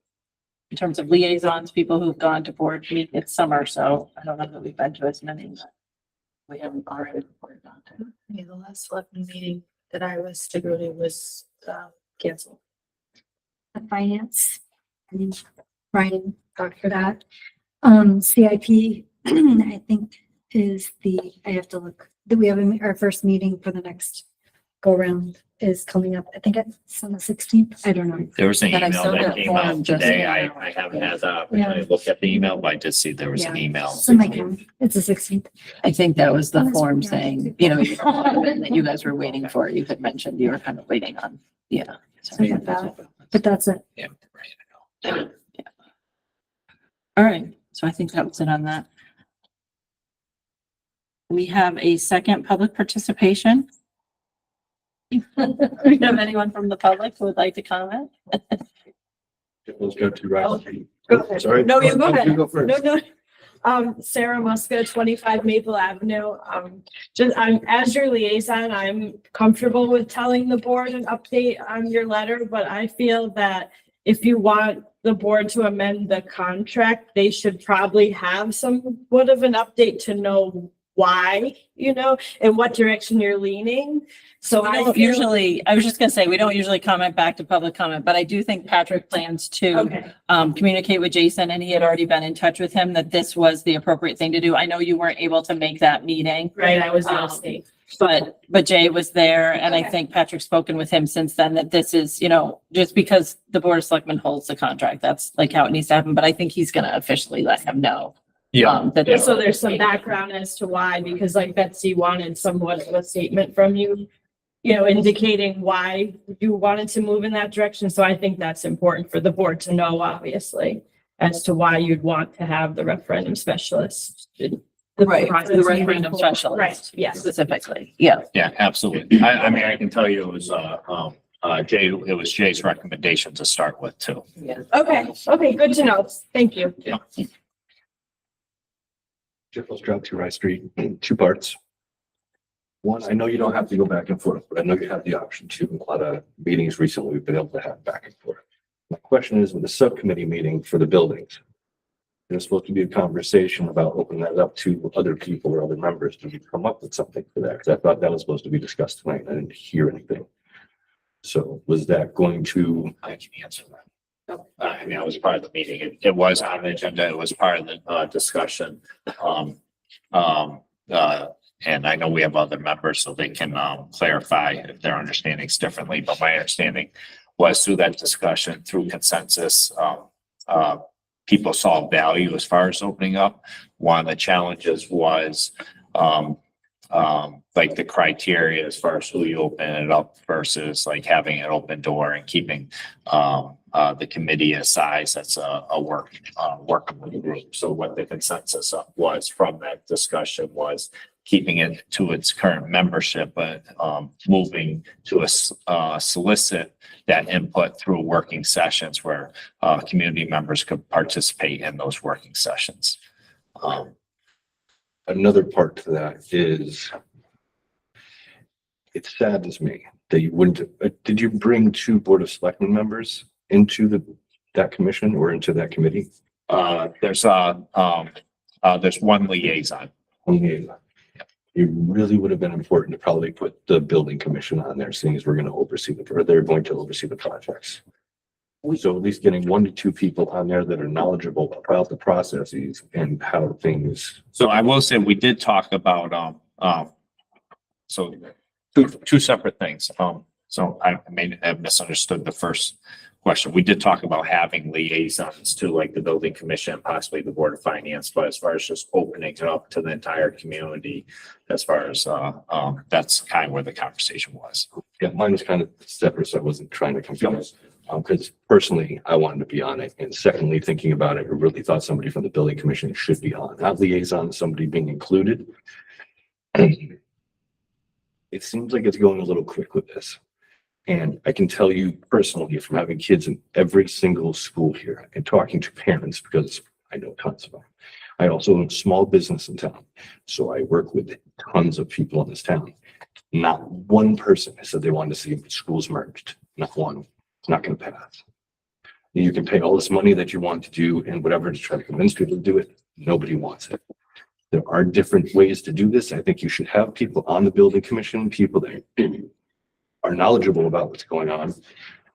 in terms of liaisons, people who've gone to board meet? It's summer, so I don't know that we've been to as many, but we haven't already reported on to. Yeah, the last selectman meeting that I was to go to was canceled. The finance, I mean, Brian talked for that. CIP, I think is I have to look, do we have our first meeting for the next go round is coming up? I think it's on the 16th. I don't know. There was an But I email saw that that came form out just today. now. I haven't had the opportunity to look at the email, but I did see there was an email. It's in my calendar. It's the 16th. I think that was the Oh, that's form right. saying, that you guys were waiting for. You had mentioned you were kind of waiting on, yeah. Sorry about that. But that's it. Yeah, right. All right, so I think that was it on that. We have a second public participation. We have anyone from the public who would like to comment? Let's go to Rice Street. Go ahead. Sorry. No, you go ahead. You go first. No. Sarah Muska, 25 Maple Avenue. I'm as your liaison, I'm comfortable with telling the board an update on your letter, but I feel that if you want the board to amend the contract, they should probably have somewhat of an update to know why, and what direction you're leaning. So I don't usually, I was just gonna say, we don't usually comment back to public comment, but I do think Patrick plans to Okay. communicate with Jason, and he had already been in touch with him that this was the appropriate thing to do. I know you weren't able to make that meeting, Right, I was out of state. but Jay was there, and I Okay. think Patrick's spoken with him since then, that this is, just because the Board of Selectmen holds the contract, that's like how it needs to happen, but I think he's gonna officially let him know. That this- So there's some background as to why, because like Betsy wanted somewhat of a statement from you, indicating why you wanted to move in that direction. So I think that's important for the board to know, obviously, as to why you'd want to have the referendum specialist. Right, the process referendum moving forward. specialist. Right, yes. Specifically, yeah. Yeah, absolutely. I mean, I can tell you it was, Jay, it was Jay's recommendation to start with too. Okay, good to know. Thank you. Yeah. Jeff, let's drop to Rice Street in two parts. One, I know you don't have to go back and forth, but I know you have the option to. A lot of meetings recently we've been able to have back and forth. My question is, with the subcommittee meeting for the buildings, there's supposed to be a conversation about opening that up to other people or other members. Did you come up with something for that? Because I thought that was supposed to be discussed tonight. I didn't hear anything. So was that going to? I can answer that. I mean, it was part of the meeting. It was on the agenda. It was part of the discussion. And I know we have other members, so they can clarify if their understandings differently. But my understanding was through that discussion, through consensus, people saw value as far as opening up. One of the challenges was like the criteria as far as who you open it up versus like having an open door and keeping, the committee a size that's a workable group. So what the consensus was from that discussion was keeping it to its current membership, but, moving to solicit that input through working sessions where, community members could participate in those working sessions. Another part to that is it saddens me that you wouldn't, did you bring two Board of Selectmen members into that commission or into that committee? There's one liaison. Only, it really would have been important to probably put the building commission on there, seeing as we're going to oversee or they're going to oversee the projects. So at least getting 1 to 2 people on there that are knowledgeable about the processes and how things. So I will say we did talk about, so two separate things. So I may have misunderstood the first question. We did talk about having liaisons to like the building commission, possibly the Board of Finance, but as far as just opening it up to the entire community, as far as, that's kind of where the conversation was. Yeah, mine was kind of separate, so I wasn't trying to confuse. Because personally, I wanted to be on it. And secondly, thinking about it, I really thought somebody from the building commission should be on, not liaison, somebody being included. It seems like it's going a little quick with this. And I can tell you personally from having kids in every single school here and talking to parents, because I know tons of them. I also own a small business in town. So I work with tons of people in this town. Not one person has said they wanted to see schools merged. Not one. It's not going to pass. You can pay all this money that you want to do and whatever to try to convince people to do it. Nobody wants it. There are different ways to do this. I think you should have people on the building commission, people that are knowledgeable about what's going on,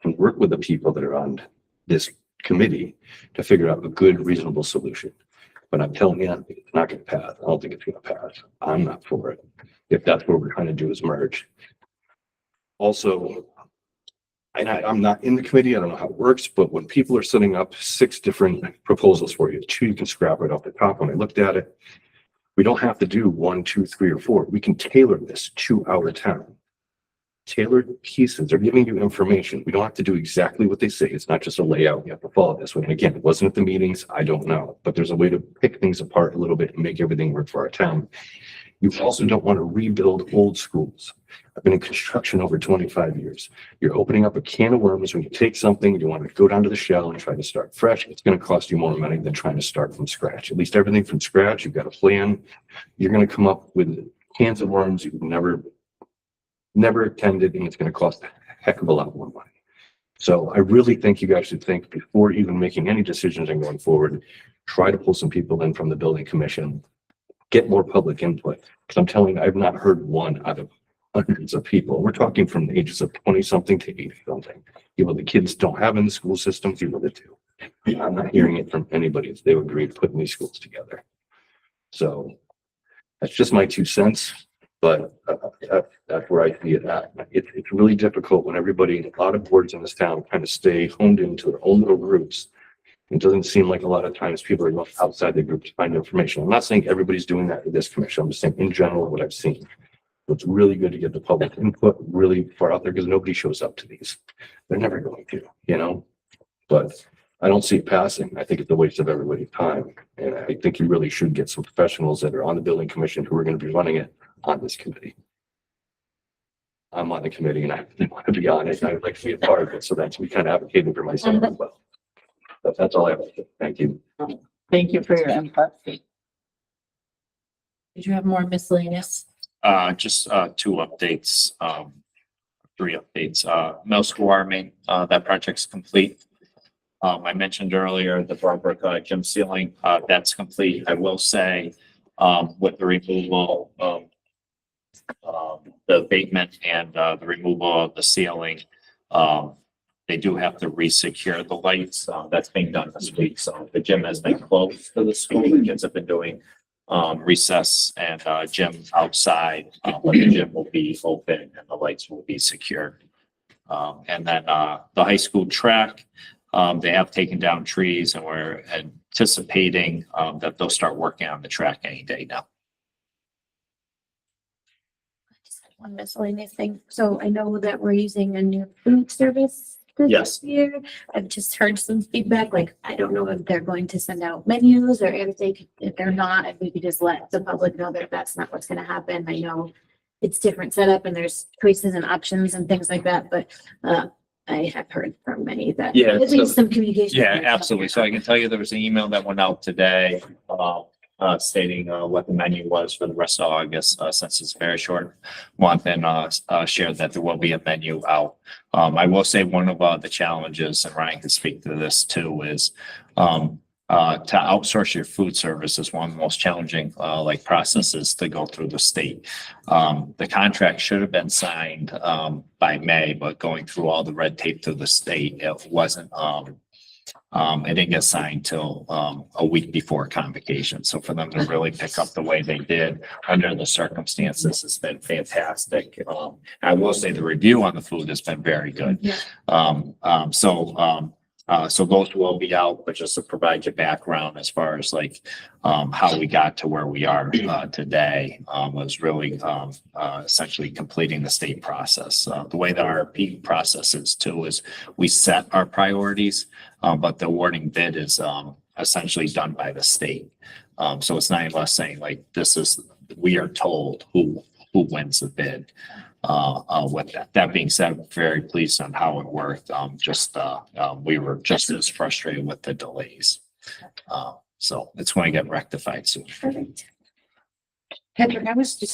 and work with the people that are on this committee to figure out a good, reasonable solution. But I'm telling you, it's not going to pass. I don't think it's going to pass. I'm not for it. If that's what we're trying to do is merge. Also, and I'm not in the committee, I don't know how it works, but when people are setting up 6 different proposals for you, 2 you can scrap right off the top. When I looked at it, we don't have to do 1, 2, 3, or 4. We can tailor this to our town. Tailored pieces, they're giving you information. We don't have to do exactly what they say. It's not just a layout. You have to follow this way. And again, it wasn't at the meetings. I don't know, but there's a way to pick things apart a little bit and make everything work for our town. You also don't want to rebuild old schools. I've been in construction over 25 years. You're opening up a can of worms when you take something, you want to go down to the shell and try to start fresh. It's going to cost you more money than trying to start from scratch. At least everything from scratch, you've got a plan. You're going to come up with cans of worms you've never attended, and it's going to cost a heck of a lot more money. So I really think you guys should think before even making any decisions and going forward, try to pull some people in from the building commission, get more public input. Because I'm telling you, I've not heard one out of hundreds of people. We're talking from the ages of 20 something to 80 something. People the kids don't have in the school system, people that do. I'm not hearing it from anybody if they would agree to putting these schools together. So that's just my 2 cents. But that's where I see it at. It's really difficult when everybody, a lot of boards in this town kind of stay honed into their own little groups. It doesn't seem like a lot of times people are going outside the group to find information. I'm not saying everybody's doing that with this commission. I'm just saying in general what I've seen. It's really good to get the public input really far out there because nobody shows up to these. They're never going to, you know, but I don't see it passing. I think it's a waste of everybody's time. And I think you really should get some professionals that are on the building commission who are going to be running it on this committee. I'm on the committee and I really want to be on it. I would like to be a part of it. So that's me kind of advocating for myself as well. But that's all I have to say. Thank you. Thank you for your input. Did you have more miscellaneous? Just 2 updates, 3 updates. Middle school arming, that project's complete. I mentioned earlier the Broadbrook gym ceiling, that's complete. I will say, with the removal of the abatement and the removal of the ceiling, they do have to re-secure the lights. That's being done this week. So the gym has been closed to the school. The kids have been doing recess and gym outside, but the gym will be open and the lights will be secured. And then the high school track, they have taken down trees and we're anticipating that they'll start working on the track any day now. one miscellaneous thing. So I know that we're using a new food service Yes. this year. I've just heard some feedback, like, I don't know if they're going to send out menus or if they're not, if we could just let the public know that that's not what's gonna happen. I know it's different setup and there's choices and options and things like that, but, I have heard from many that Yeah, at so- least some communication. Yeah, absolutely. So I can tell you there was an email that went out today, stating, what the menu was for the rest of August, since it's a very short month, and, shared that there will be a menu out. I will say one of, the challenges, and Ryan can speak to this too, is, to outsource your food service is one of the most challenging, processes to go through the state. The contract should have been signed, by May, but going through all the red tape to the state, it wasn't, it didn't get signed till, a week before convocation. So for them to really pick up the way they did under the circumstances has been fantastic. I will say the review on the food has been very good. So those will be out, but just to provide you background as far as how we got to where we are today, was really essentially completing the state process. The way the RFP process is too is we set our priorities, but the awarding bid is essentially done by the state. So it's not even less saying we are told who wins the bid. With that. That being said, I'm very pleased on how it worked. We were just as frustrated with the delays. So it's going to get rectified soon. Perfect. Patrick,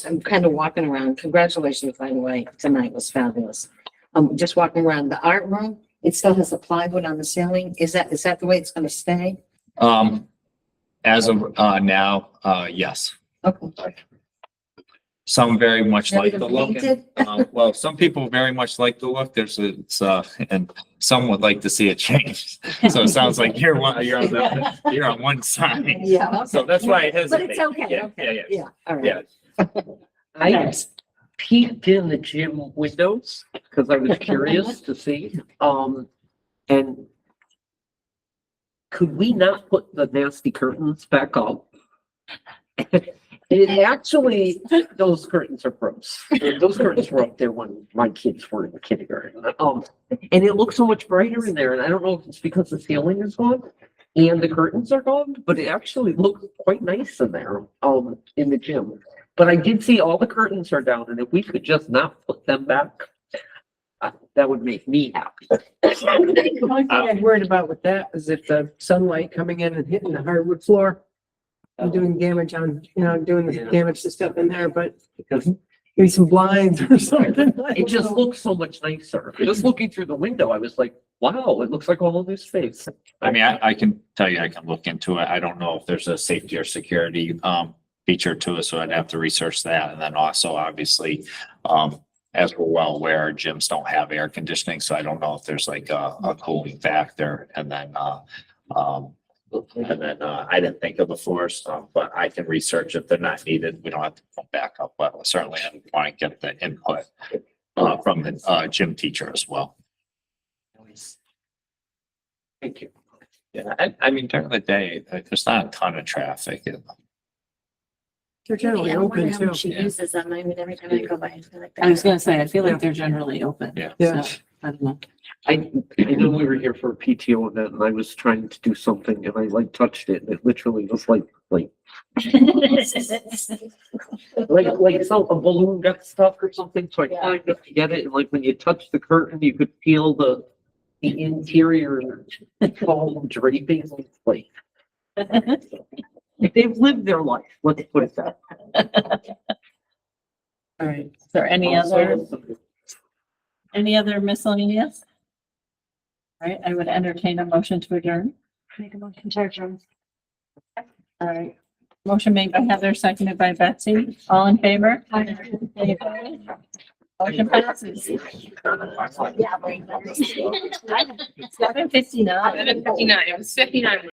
I'm kind of walking around. Congratulations, by the way. Tonight was fabulous. Just walking around the art room. It still has the plywood on the ceiling. Is that the way it's going to stay? As of now, yes. Okay. Some very much Never like the been look. painted? Well, some people very much like the look. And some would like to see it changed. So it sounds like you're on one side. Yeah. So that's why I hesitate. But it's okay. Yeah, Okay. yeah. Yeah. All right. Yeah. I peeked in the gym windows because I was curious to see. And could we not put the nasty curtains back up? It actually, those curtains are gross. Those curtains were up there when my kids were in kindergarten. And it looks so much brighter in there. And I don't know if it's because the ceiling is gone and the curtains are gone, but it actually looks quite nice in there, in the gym. But I did see all the curtains are down, and if we could just not put them back, that would make me happy. The only thing I'm worried about with that is if the sunlight coming in and hitting the hardwood floor and doing damage on, doing the damage to stuff in there, but Because maybe some blinds or something. it just looks so much nicer. Just looking through the window, I was like, wow, it looks like a whole new space. I mean, I can tell you, I can look into it. I don't know if there's a safety or security feature to it, so I'd have to research that. And then also, obviously, as we're well aware, gyms don't have air conditioning, so I don't know if there's like a cooling factor. And then I didn't think of the floors, but I can research if they're not needed. We don't have to come back up, but certainly I want to get the input from the gym teacher as well. Thank you. Yeah, I mean, during the day, there's not a ton of traffic. They're generally Yeah, I wonder open how too. much she Yeah. uses them. I mean, every time I go by, I feel like. I was gonna say, I feel like they're generally open. Yeah. Yeah. So, I don't know. I know we were here for a PTO event and I was trying to do something and I touched it and it literally was like so a balloon got stuck or something. So I tried to get it. And when you touch the curtain, you could feel the interior foam draping. They've lived their life. Let's put it that way. All right. Is there any other miscellaneous? All right, I would entertain a motion to adjourn. Make a motion to adjourn. All right. Motion made by Heather, seconded by Betsy. All in favor? Any opposed? Motion passes. 7:59. 7:59. It was 59.